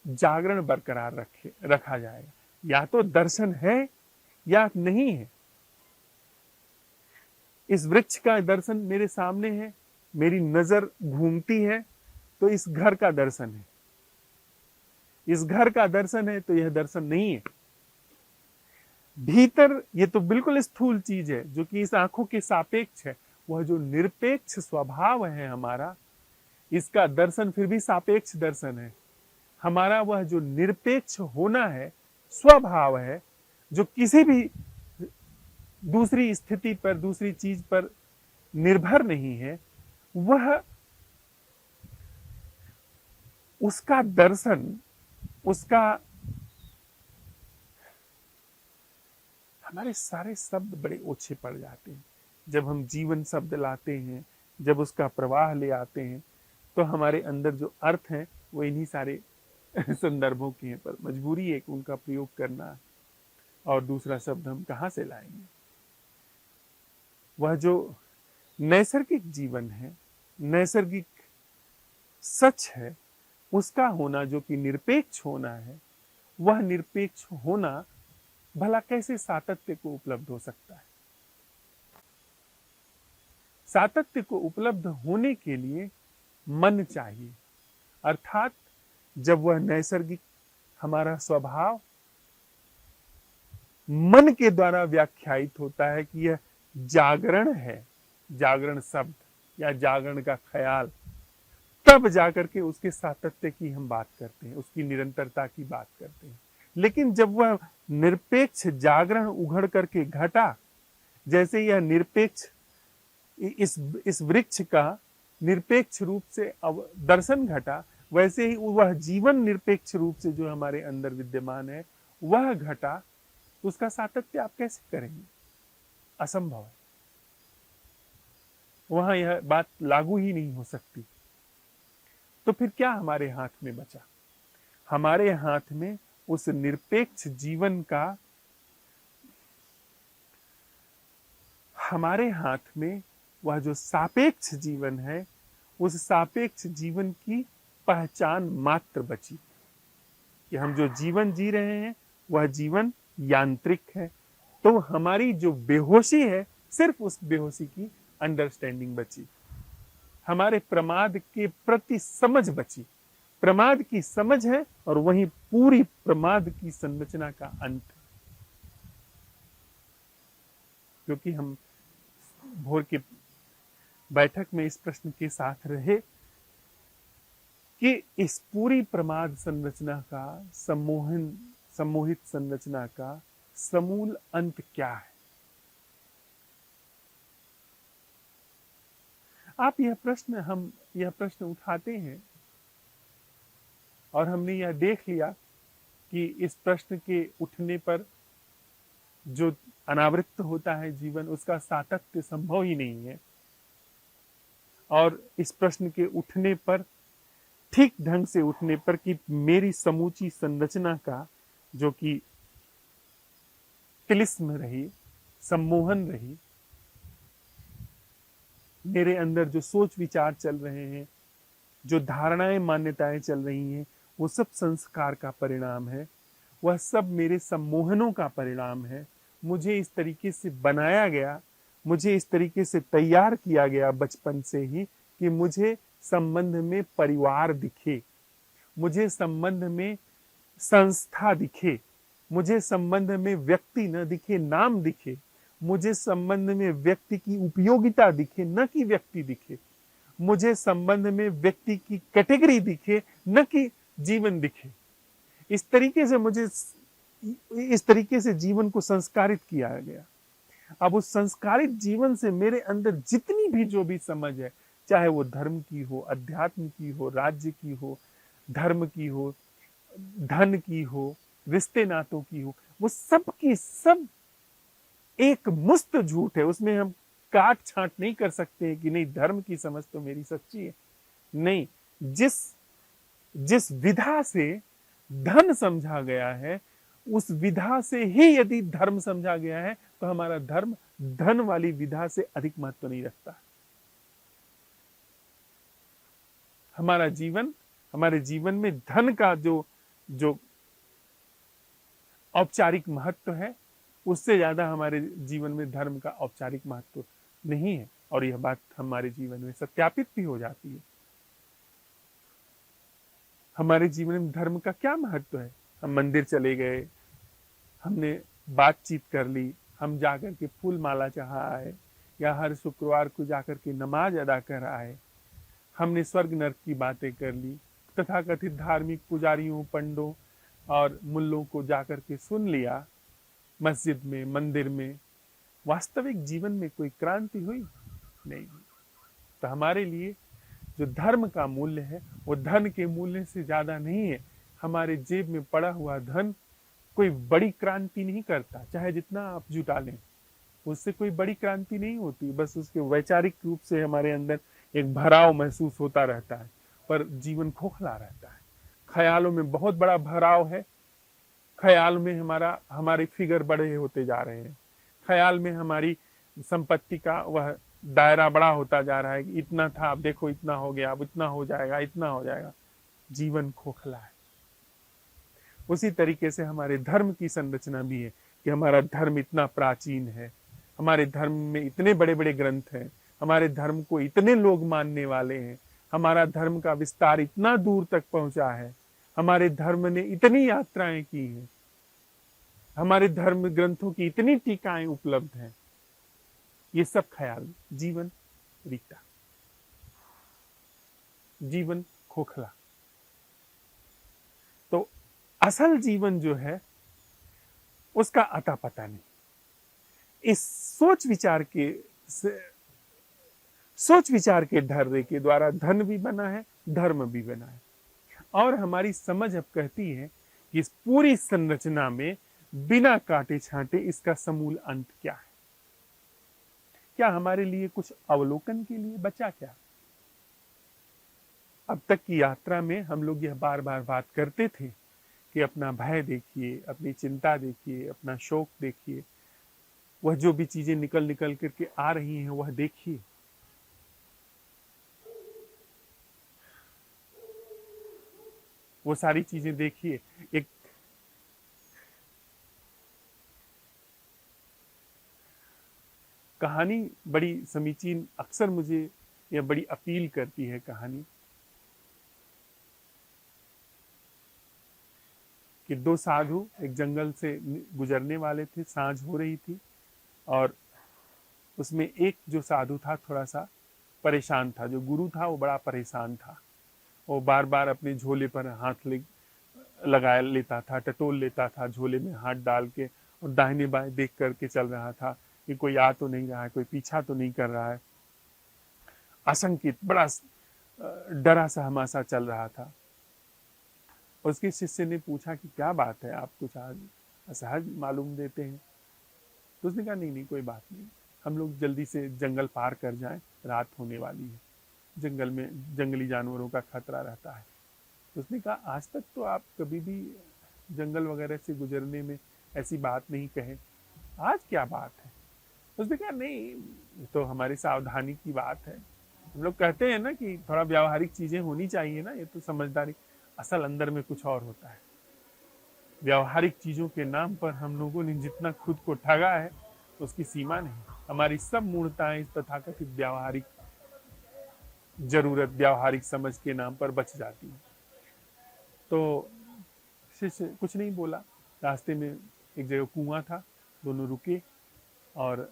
जागरण बरकरार रखा जाएगा। या तो दर्शन है या नहीं है। इस वृक्ष का दर्शन मेरे सामने है, मेरी नजर घूमती है तो इस घर का दर्शन है, इस घर का दर्शन है तो यह दर्शन नहीं है। भीतर ये तो बिल्कुल स्थूल चीज है जो कि इस आंखों के सापेक्ष है। वह जो निरपेक्ष स्वभाव है हमारा, इसका दर्शन फिर भी सापेक्ष दर्शन है। हमारा वह जो निरपेक्ष होना है, स्वभाव है, जो किसी भी दूसरी स्थिति पर, दूसरी चीज पर निर्भर नहीं है, वह उसका दर्शन, उसका, हमारे सारे शब्द बड़े ओछे पड़ जाते हैं जब हम जीवन शब्द लाते हैं, जब उसका प्रवाह ले आते हैं, तो हमारे अंदर जो अर्थ हैं वो इन्हीं सारे संदर्भों के हैं। पर मजबूरी है कि उनका प्रयोग करना है, और दूसरा शब्द हम कहाँ से लाएंगे? वह जो नैसर्गिक जीवन है, नैसर्गिक सच है, उसका होना, जो कि निरपेक्ष होना है, वह निरपेक्ष होना भला कैसे सातत्य को उपलब्ध हो सकता है? सातत्य को उपलब्ध होने के लिए मन चाहिए, अर्थात जब वह नैसर्गिक हमारा स्वभाव मन के द्वारा व्याख्यायित होता है कि यह जागरण है, जागरण शब्द या जागरण का ख्याल, तब जाकर के उसके सातत्य की हम बात करते हैं, उसकी निरंतरता की बात करते हैं। लेकिन जब वह निरपेक्ष जागरण उघड़ करके घटा, जैसे यह निरपेक्ष इस वृक्ष का निरपेक्ष रूप से दर्शन घटा, वैसे ही वह जीवन निरपेक्ष रूप से जो हमारे अंदर विद्यमान है वह घटा, तो उसका सातत्य आप कैसे करेंगे? असंभव है। वहां यह बात लागू ही नहीं हो सकती। तो फिर क्या हमारे हाथ में बचा? हमारे हाथ में उस निरपेक्ष जीवन का, हमारे हाथ में वह जो सापेक्ष जीवन है, उस सापेक्ष जीवन की पहचान मात्र बची कि हम जो जीवन जी रहे हैं वह जीवन यांत्रिक है। तो हमारी जो बेहोशी है, सिर्फ उस बेहोशी की अंडरस्टैंडिंग बची, हमारे प्रमाद के प्रति समझ बची। प्रमाद की समझ है और वही पूरी प्रमाद की संरचना का अंत है। क्योंकि हम भोर की बैठक में इस प्रश्न के साथ रहे कि इस पूरी प्रमाद संरचना का, सम्मोहित संरचना का समूल अंत क्या है? आप यह प्रश्न उठाते हैं और हमने यह देख लिया कि इस प्रश्न के उठने पर जो अनावृत होता है जीवन, उसका सातत्य संभव ही नहीं है। और इस प्रश्न के उठने पर, ठीक ढंग से उठने पर, कि मेरी समूची संरचना का जो कि तिलिस्म रही, सम्मोहन रही, मेरे अंदर जो सोच विचार चल रहे हैं, जो धारणाएं मान्यताएं चल रही हैं, वो सब संस्कार का परिणाम है, वह सब मेरे सम्मोहनों का परिणाम है। मुझे इस तरीके से बनाया गया, मुझे इस तरीके से तैयार किया गया बचपन से ही कि मुझे संबंध में परिवार दिखे, मुझे संबंध में संस्था दिखे, मुझे संबंध में व्यक्ति न दिखे, नाम दिखे, मुझे संबंध में व्यक्ति की उपयोगिता दिखे, न कि व्यक्ति दिखे, मुझे संबंध में व्यक्ति की कैटेगरी दिखे, न कि जीवन दिखे। इस तरीके से जीवन को संस्कारित किया गया। अब उस संस्कारित जीवन से मेरे अंदर जितनी भी जो भी समझ है, चाहे वो धर्म की हो, अध्यात्म की हो, राज्य की हो, धर्म की हो, धन की हो, रिश्ते नातों की हो, वो सब की सब एक मुस्त झूठ है। उसमें हम काट छांट नहीं कर सकते कि नहीं, धर्म की समझ तो मेरी सच्ची है। नहीं, जिस विधा से धन समझा गया है, उस विधा से ही यदि धर्म समझा गया है, तो हमारा धर्म धन वाली विधा से अधिक महत्व नहीं रखता। हमारे जीवन में धन का जो औपचारिक महत्व है, उससे ज्यादा हमारे जीवन में धर्म का औपचारिक महत्व नहीं है। और यह बात हमारे जीवन में सत्यापित भी हो जाती है। हमारे जीवन में धर्म का क्या महत्व है? हम मंदिर चले गए, हमने बातचीत कर ली, हम जाकर के फूल माला चढ़ा आए, या हर शुक्रवार को जाकर के नमाज अदा कर आए, हमने स्वर्ग नर्क की बातें कर ली, तथाकथित धार्मिक पुजारियों, पंडों और मुल्लों को जाकर के सुन लिया मस्जिद में, मंदिर में। वास्तविक जीवन में कोई क्रांति हुई नहीं। तो हमारे लिए जो धर्म का मूल्य है, वो धन के मूल्य से ज्यादा नहीं है। हमारे जेब में पड़ा हुआ धन कोई बड़ी क्रांति नहीं करता, चाहे जितना आप जुटा लें, उससे कोई बड़ी क्रांति नहीं होती। बस उसके वैचारिक रूप से हमारे अंदर एक भराव महसूस होता रहता है, पर जीवन खोखला रहता है। ख्यालों में बहुत बड़ा भराव है, ख्याल में हमारे फिगर बड़े होते जा रहे हैं, ख्याल में हमारी संपत्ति का वह दायरा बड़ा होता जा रहा है कि इतना था, अब देखो इतना हो गया, अब इतना हो जाएगा, इतना हो जाएगा। जीवन खोखला है। उसी तरीके से हमारे धर्म की संरचना भी है कि हमारा धर्म इतना प्राचीन है, हमारे धर्म में इतने बड़े बड़े ग्रंथ हैं, हमारे धर्म को इतने लोग मानने वाले हैं, हमारा धर्म का विस्तार इतना दूर तक पहुंचा है, हमारे धर्म ने इतनी यात्राएं की हैं, हमारे धर्म ग्रंथों की इतनी टीकाएं उपलब्ध हैं। ये सब ख्याल, जीवन रीता, जीवन खोखला। तो असल जीवन जो है उसका अता पता नहीं। इस सोच विचार के ढर्रे के द्वारा धन भी बना है, धर्म भी बना है। और हमारी समझ अब कहती है कि इस पूरी संरचना में बिना काटे छांटे इसका समूल अंत क्या है। क्या हमारे लिए कुछ अवलोकन के लिए बचा क्या? अब तक की यात्रा में हम लोग यह बार बार बात करते थे कि अपना भय देखिए, अपनी चिंता देखिए, अपना शोक देखिए, वह जो भी चीजें निकल निकल करके आ रही हैं वह देखिए। वो सारी चीजें देखिए। एक कहानी बड़ी समीचीन, अक्सर मुझे यह बड़ी अपील करती है कहानी, कि दो साधु एक जंगल से गुजरने वाले थे, सांझ हो रही थी और उसमें एक जो साधु था थोड़ा सा परेशान था, जो गुरु था वो बड़ा परेशान था। वो बार बार अपने झोले पर हाथ लगा लेता था, टटोल लेता था झोले में हाथ डाल के, और दाहिने बाएं देख करके चल रहा था कि कोई आ तो नहीं रहा है, कोई पीछा तो नहीं कर रहा है। आशंकित, बड़ा डरा सहमा चल रहा था। उसके शिष्य ने पूछा कि क्या बात है, आप कुछ आज असहज मालूम देते हैं। तो उसने कहा नहीं नहीं कोई बात नहीं, हम लोग जल्दी से जंगल पार कर जाएं, रात होने वाली है, जंगल में जंगली जानवरों का खतरा रहता है। तो उसने कहा आज तक तो आप कभी भी जंगल वगैरह से गुजरने में ऐसी बात नहीं कहे, आज क्या बात है? उसने कहा नहीं तो हमारी सावधानी की बात है, हम लोग कहते हैं ना कि थोड़ा व्यावहारिक चीजें होनी चाहिए ना, ये तो समझदारी, असल अंदर में कुछ और होता है। व्यावहारिक चीजों के नाम पर हम लोगों ने जितना खुद को ठगा है उसकी सीमा नहीं। हमारी सब मूर्ताएं इस तथाकथित व्यावहारिक जरूरत, व्यावहारिक समझ के नाम पर बच जाती है। तो शिष्य कुछ नहीं बोला। रास्ते में एक जगह कुआं था, दोनों रुके और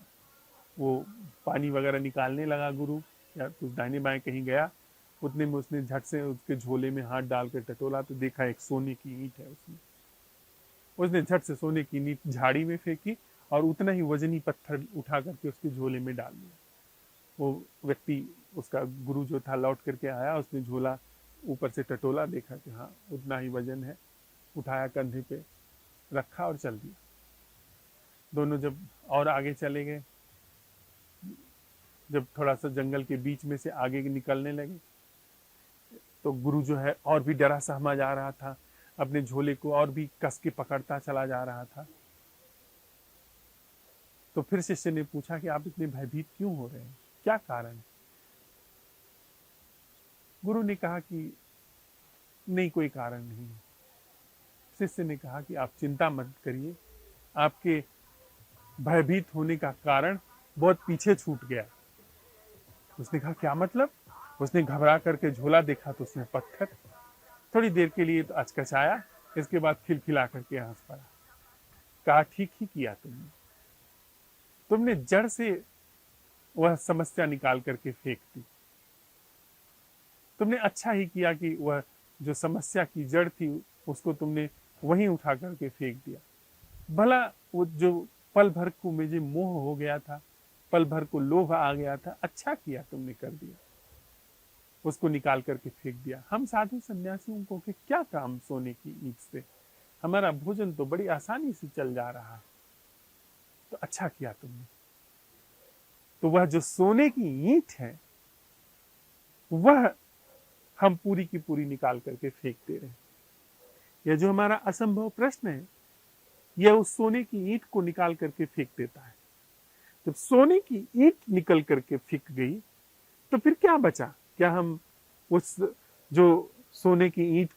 वो पानी वगैरह निकालने लगा गुरु, या कुछ दाहिने बाएं कहीं गया। उतने में उसने झट से उसके झोले में हाथ डाल कर टटोला तो देखा एक सोने की ईंट है उसमें। उसने झट से सोने की ईंट झाड़ी में फेंकी और उतना ही वजनी पत्थर उठा करके उसके झोले में डाल दिया। वो व्यक्ति, उसका गुरु जो था, लौट करके आया, उसने झोला ऊपर से टटोला, देखा कि हाँ उतना ही वजन है, उठाया कंधे पे रखा और चल दिया। दोनों जब और आगे चले गए, जब थोड़ा सा जंगल के बीच में से आगे निकलने लगे तो गुरु जो है और भी डरा सहमा जा रहा था, अपने झोले को और भी कस के पकड़ता चला जा रहा था। तो फिर शिष्य ने पूछा कि आप इतने भयभीत क्यों हो रहे हैं, क्या कारण? गुरु ने कहा कि नहीं कोई कारण नहीं। शिष्य ने कहा कि आप चिंता मत करिए, आपके भयभीत होने का कारण बहुत पीछे छूट गया। उसने कहा क्या मतलब? उसने घबरा करके झोला देखा तो उसमें पत्थर। थोड़ी देर के लिए तो अचकचाया, इसके बाद खिलखिला करके हंस पड़ा। कहा ठीक ही किया तुमने जड़ से वह समस्या निकाल करके फेंक दी। तुमने अच्छा ही किया कि वह जो समस्या की जड़ थी उसको तुमने वहीं उठा करके फेंक दिया। भला वो जो पल भर को मुझे मोह हो गया था, पल भर को लोभ आ गया था, अच्छा किया तुमने कर दिया, उसको निकाल करके फेंक दिया। हम साधु सन्यासियों को कि क्या काम सोने की ईंट से, हमारा भोजन तो बड़ी आसानी से चल जा रहा है, तो अच्छा किया तुमने। तो वह जो सोने की ईंट है वह हम पूरी की पूरी निकाल करके फेंक दे रहे हैं। यह जो हमारा असंभव प्रश्न है यह उस सोने की ईंट को निकाल करके फेंक देता है। जब सोने की ईंट निकल करके फेंक गई तो फिर क्या बचा? क्या हम उस जो सोने की ईंट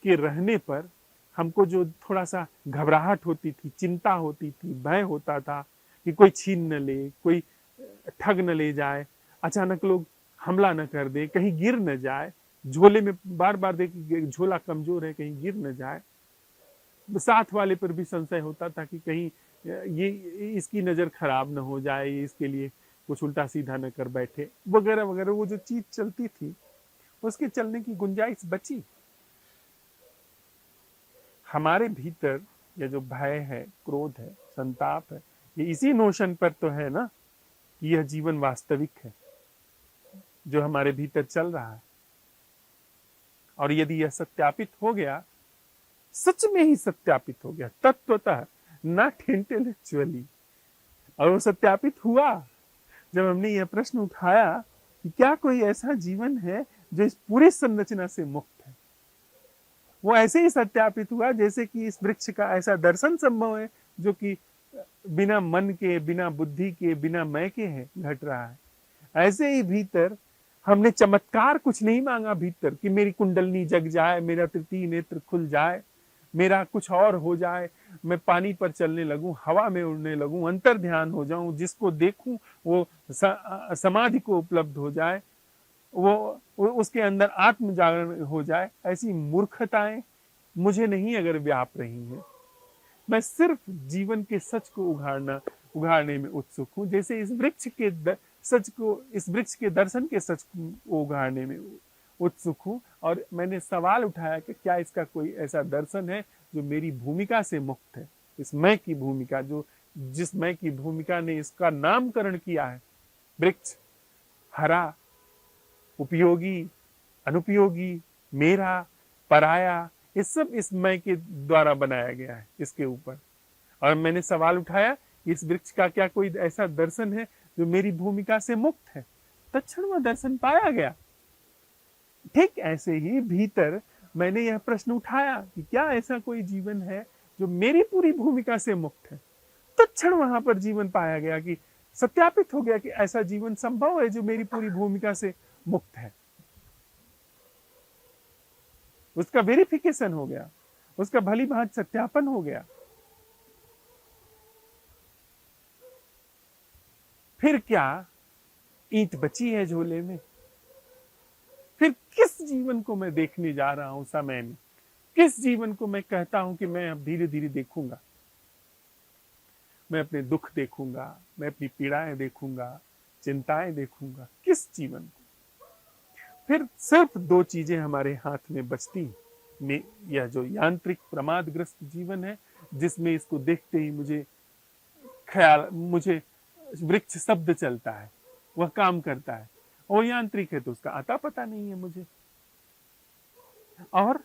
के रहने पर हमको जो थोड़ा सा घबराहट होती थी, चिंता होती थी, भय होता था कि कोई छीन न ले, कोई ठग न ले जाए, अचानक लोग हमला न कर दे, कहीं गिर न जाए, झोले में बार बार देख झोला कमजोर है कहीं गिर न जाए, साथ वाले पर भी संशय होता था कि कहीं ये इसकी नजर खराब न हो जाए, ये इसके लिए कुछ उल्टा सीधा न कर बैठे, वगैरह वगैरह। वो जो चीज चलती थी उसके चलने की गुंजाइश बची। हमारे भीतर ये जो भय है, क्रोध है, संताप है, ये इसी नोशन पर तो है ना कि यह जीवन वास्तविक है जो हमारे भीतर चल रहा है। और यदि यह सत्यापित हो गया, सच में ही सत्यापित हो गया तत्वतः, नॉट इंटेलेक्चुअली, और वो सत्यापित हुआ, जब हमने यह प्रश्न उठाया कि क्या कोई ऐसा जीवन है जो इस पूरी संरचना से मुक्त है, वो ऐसे ही सत्यापित हुआ जैसे कि इस वृक्ष का ऐसा दर्शन संभव है जो कि बिना मन के, बिना बुद्धि के, बिना मैं के है, घट रहा है। ऐसे ही भीतर हमने चमत्कार कुछ नहीं मांगा भीतर कि मेरी कुंडलनी जग जाए, मेरा तृतीय नेत्र खुल जाए, मेरा कुछ और हो जाए, मैं पानी पर चलने लगूं, हवा में उड़ने लगूं, अंतर ध्यान हो जाऊं, जिसको देखूं वो समाधि को उपलब्ध हो जाए, वो उसके अंदर आत्म जागरण हो जाए। ऐसी मूर्खताएं मुझे नहीं अगर व्याप रही हैं। मैं सिर्फ जीवन के सच को उघाड़ने में उत्सुक हूं, जैसे इस वृक्ष के सच को, इस वृक्ष के दर्शन के सच को उघाड़ने में उत्सुक हूं। और मैंने सवाल उठाया कि क्या इसका कोई ऐसा दर्शन है जो मेरी भूमिका से मुक्त है, इस मैं की भूमिका, जो जिस मैं की भूमिका ने इसका नामकरण किया है वृक्ष, हरा, उपयोगी, अनुपयोगी, मेरा, पराया, ये सब इस मैं के द्वारा बनाया गया है इसके ऊपर। और मैंने सवाल उठाया इस वृक्ष का क्या कोई ऐसा दर्शन है जो मेरी भूमिका से मुक्त है, तत्क्षण वह दर्शन पाया गया। ठीक ऐसे ही भीतर मैंने यह प्रश्न उठाया कि क्या ऐसा कोई जीवन है जो मेरी पूरी भूमिका से मुक्त है, तत्क्षण वहां पर जीवन पाया गया कि सत्यापित हो गया कि ऐसा जीवन संभव है जो मेरी पूरी भूमिका से मुक्त है। उसका वेरिफिकेशन हो गया, उसका भली भांति सत्यापन हो गया। फिर क्या ईंट बची है झोले में? फिर किस जीवन को मैं देखने जा रहा हूं समय में? किस जीवन को मैं कहता हूं कि मैं अब धीरे धीरे देखूंगा? मैं अपने दुख देखूंगा, मैं अपनी पीड़ाएं देखूंगा, चिंताएं देखूंगा, किस जीवन को? फिर सिर्फ दो चीजें हमारे हाथ में बचती में, यह जो यांत्रिक प्रमादग्रस्त जीवन है जिसमें इसको देखते ही मुझे वृक्ष शब्द चलता है, वह काम करता है, वो यांत्रिक है तो उसका आता पता नहीं है मुझे। और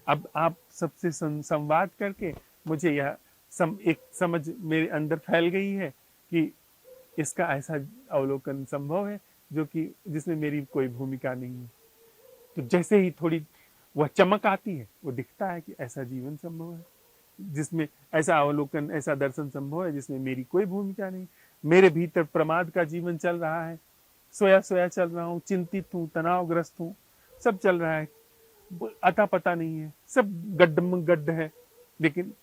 अब आप सबसे संवाद करके मुझे यह एक समझ मेरे अंदर फैल गई है कि इसका ऐसा अवलोकन संभव है जो कि जिसमें मेरी कोई भूमिका नहीं है। तो जैसे ही थोड़ी वह चमक आती है, वो दिखता है कि ऐसा जीवन संभव है जिसमें ऐसा अवलोकन, ऐसा दर्शन संभव है जिसमें मेरी कोई भूमिका नहीं। मेरे भीतर प्रमाद का जीवन चल रहा है, सोया सोया चल रहा हूँ, चिंतित हूँ, तनावग्रस्त हूँ, सब चल रहा है, अता पता नहीं है, सब गड्ढ है। लेकिन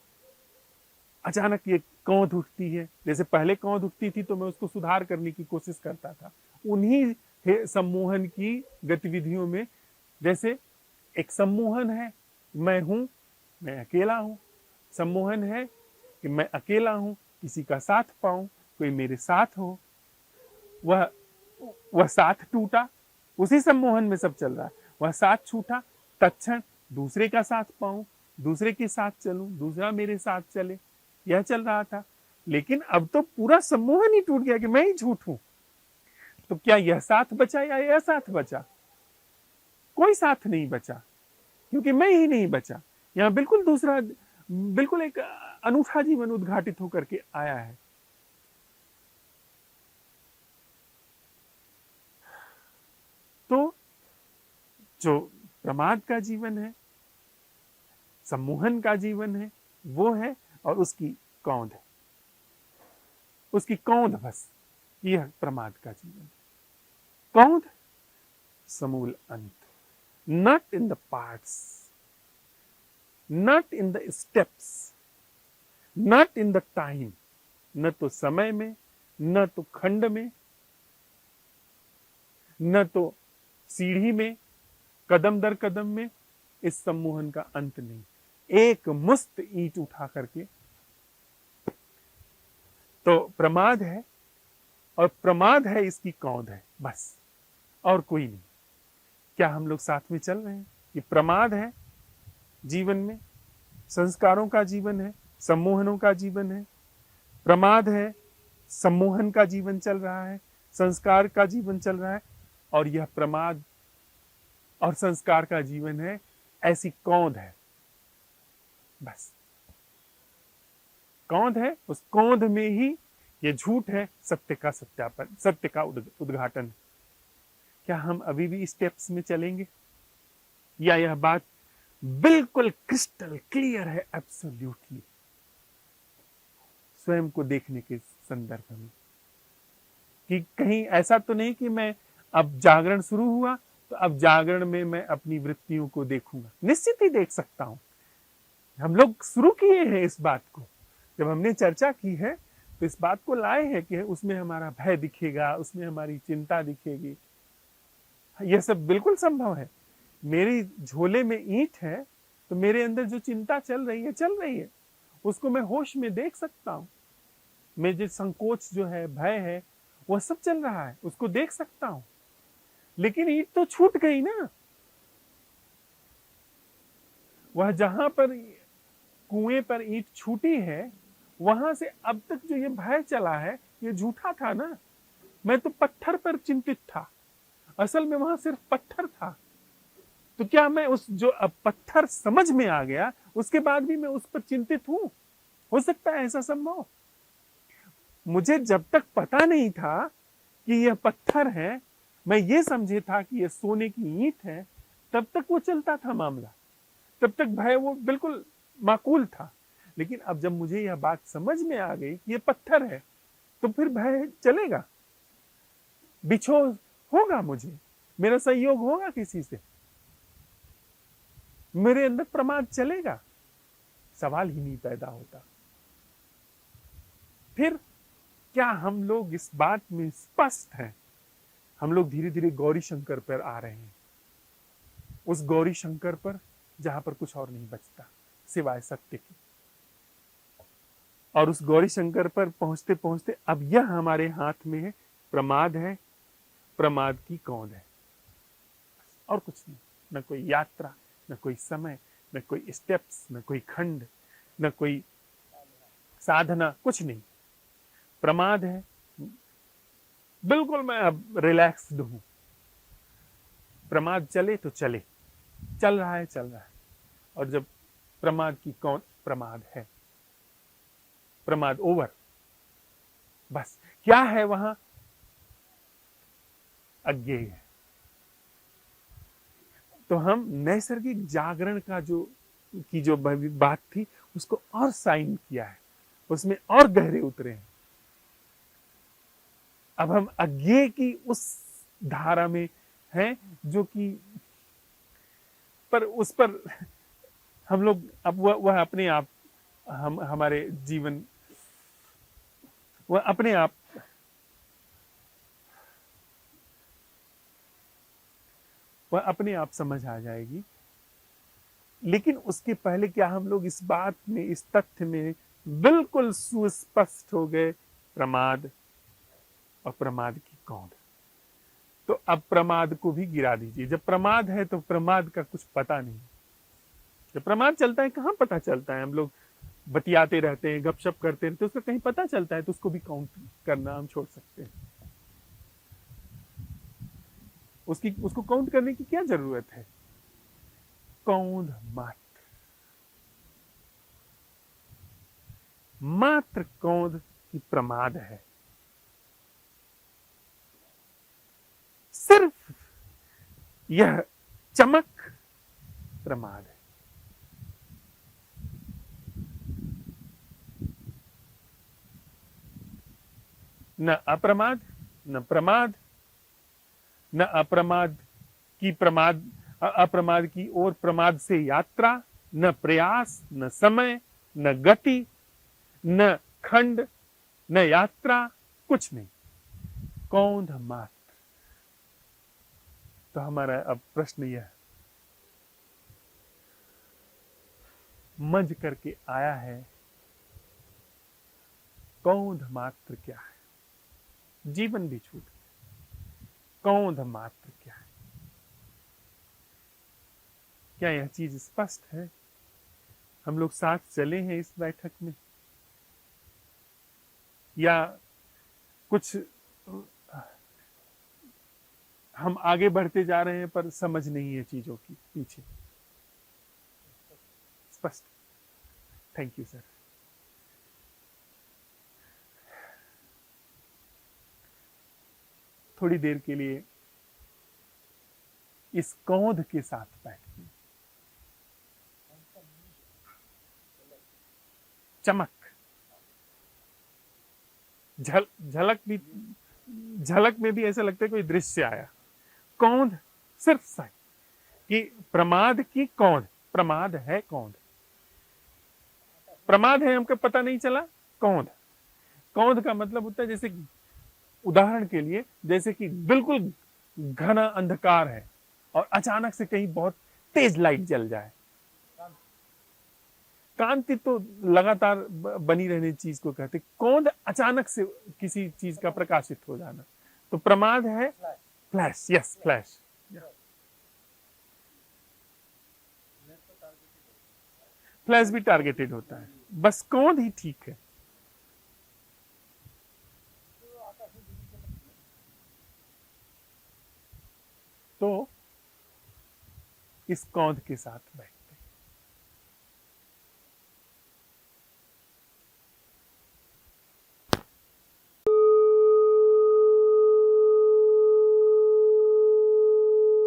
अचानक ये कौंध उठती है। जैसे पहले कौंध उठती थी तो मैं उसको सुधार करने की कोशिश करता था, उन्हीं सम्मोहन की गतिविधियों में। जैसे एक सम्मोहन है मैं हूं, मैं अकेला हूं, सम्मोहन है कि मैं अकेला हूं, किसी का साथ पाऊं, कोई मेरे साथ हो। वह साथ टूटा, उसी सम्मोहन में सब चल रहा है। वह साथ छूटा, तत्क्षण दूसरे का साथ पाऊं, दूसरे के साथ चलूं, दूसरा मेरे साथ चले, यह चल रहा था। लेकिन अब तो पूरा सम्मोहन ही टूट गया कि मैं ही झूठ हूं। तो क्या यह साथ बचा या यह साथ बचा? कोई साथ नहीं बचा, क्योंकि मैं ही नहीं बचा। यहां बिल्कुल दूसरा, बिल्कुल एक अनूठा जीवन उद्घाटित होकर के आया है। तो जो प्रमाद का जीवन है, सम्मोहन का जीवन है, वो है, और उसकी कौंध है, उसकी कौंध बस, यह प्रमाद का जीवन है। कौंध समूल अंत, not in the parts, not in the steps, not in the time, न तो समय में, न तो खंड में, न तो सीढ़ी में, कदम दर कदम में इस सम्मोहन का अंत नहीं। एक मुस्त ईंट उठा करके तो प्रमाद है, और प्रमाद है इसकी कौंध है, बस, और कोई नहीं। क्या हम लोग साथ में चल रहे हैं? ये प्रमाद है जीवन में, संस्कारों का जीवन है, सम्मोहनों का जीवन है। प्रमाद है, सम्मोहन का जीवन चल रहा है, संस्कार का जीवन चल रहा है, और यह प्रमाद और संस्कार का जीवन है, ऐसी कौंध है, बस। कौंध है, उस कौंध में ही ये झूठ है, सत्य का सत्यापन, सत्य का उद्घाटन। क्या हम अभी भी स्टेप्स में चलेंगे, या यह बात बिल्कुल क्रिस्टल क्लियर है एब्सोल्युटली स्वयं को देखने के संदर्भ में, कि कहीं ऐसा तो नहीं कि मैं अब जागरण शुरू हुआ तो अब जागरण में मैं अपनी वृत्तियों को देखूंगा। निश्चित ही देख सकता हूं, हम लोग शुरू किए हैं इस बात को, जब हमने चर्चा की है तो इस बात को लाए हैं कि उसमें हमारा भय दिखेगा, उसमें हमारी चिंता दिखेगी। यह सब बिल्कुल संभव है। मेरी झोले में ईंट है तो मेरे अंदर जो चिंता चल रही है, उसको मैं होश में देख सकता हूं। मेरे संकोच जो है, भय है, वह सब चल रहा है, उसको देख सकता हूं। लेकिन ईंट तो छूट गई ना। वह जहां पर कुएं पर ईंट छूटी है, वहां से अब तक जो ये भय चला है, ये झूठा था ना। मैं तो पत्थर पर चिंतित था, असल में वहां सिर्फ पत्थर था। तो क्या मैं उस जो अब पत्थर समझ में आ गया, उसके बाद भी मैं उस पर चिंतित हूं? हो सकता है ऐसा संभव? मुझे जब तक पता नहीं था कि यह पत्थर है, मैं ये समझे था कि यह सोने की ईंट है, तब तक वो चलता था मामला, तब तक भय वो बिल्कुल माकूल था। लेकिन अब जब मुझे यह बात समझ में आ गई कि यह पत्थर है, तो फिर भय चलेगा, बिछोह होगा, मुझे मेरा सहयोग होगा किसी से, मेरे अंदर प्रमाद चलेगा, सवाल ही नहीं पैदा होता। फिर क्या हम लोग इस बात में स्पष्ट हैं? हम लोग धीरे धीरे गौरी शंकर पर आ रहे हैं, उस गौरी शंकर पर जहां पर कुछ और नहीं बचता सिवाय सत्य के। और उस गौरी शंकर पर पहुंचते पहुंचते अब यह हमारे हाथ में है, प्रमाद है, प्रमाद की कौन है, और कुछ नहीं। न कोई यात्रा, न कोई समय, न कोई स्टेप्स, न कोई खंड, न कोई साधना, कुछ नहीं। प्रमाद है, बिल्कुल मैं अब रिलैक्स्ड हूं। प्रमाद चले तो चले, चल रहा है, चल रहा है। और जब प्रमाद की कौन, प्रमाद है, प्रमाद ओवर, बस। क्या है वहां? अज्ञेय है। तो हम नैसर्गिक जागरण का जो बात थी, उसको और साइन किया है, उसमें और गहरे उतरे हैं। अब हम अज्ञेय की उस धारा में हैं, जो कि पर उस पर हम लोग अब वह अपने आप, हमारे जीवन, वह अपने आप समझ आ जाएगी। लेकिन उसके पहले क्या हम लोग इस बात में, इस तथ्य में बिल्कुल सुस्पष्ट हो गए, प्रमाद और प्रमाद की कौन। तो अब प्रमाद को भी गिरा दीजिए। जब प्रमाद है तो प्रमाद का कुछ पता नहीं। जब प्रमाद चलता है, कहां पता चलता है? हम लोग बतियाते रहते हैं, गपशप करते रहते हैं, उसका कहीं पता चलता है? तो उसको भी काउंट करना हम छोड़ सकते हैं। उसको काउंट करने की क्या जरूरत है? कौंध मात्र, मात्र कौंध की प्रमाद है। सिर्फ यह चमक प्रमाद है। न अप्रमाद, न प्रमाद, न अप्रमाद की अप्रमाद की ओर प्रमाद से यात्रा, न प्रयास, न समय, न गति, न खंड, न यात्रा, कुछ नहीं, कौंध मात्र। तो हमारा अब प्रश्न यह मंज करके आया है, कौंध मात्र क्या है? जीवन भी छूट गया, कौंध मात्र क्या है? क्या यह चीज स्पष्ट है? हम लोग साथ चले हैं इस बैठक में, या कुछ हम आगे बढ़ते जा रहे हैं पर समझ नहीं है चीजों की पीछे? स्पष्ट। Thank you sir. थोड़ी देर के लिए इस कौंध के साथ बैठिए। चमक, झलक में भी ऐसा लगता है कोई दृश्य आया। कौंध सिर्फ सही कि प्रमाद की कौंध, प्रमाद है कौंध, प्रमाद है हमको पता नहीं चला कौंध। कौंध का मतलब होता है जैसे उदाहरण के लिए जैसे कि बिल्कुल घना अंधकार है और अचानक से कहीं बहुत तेज लाइट जल जाए। कांति तो लगातार बनी रहने चीज को कहते, कौंध अचानक से किसी चीज का प्रकाशित हो जाना। तो प्रमाद है फ्लैश, यस फ्लैश। फ्लैश भी टारगेटेड होता है, बस कौंध ही ठीक है। तो इस कौंध के साथ बैठ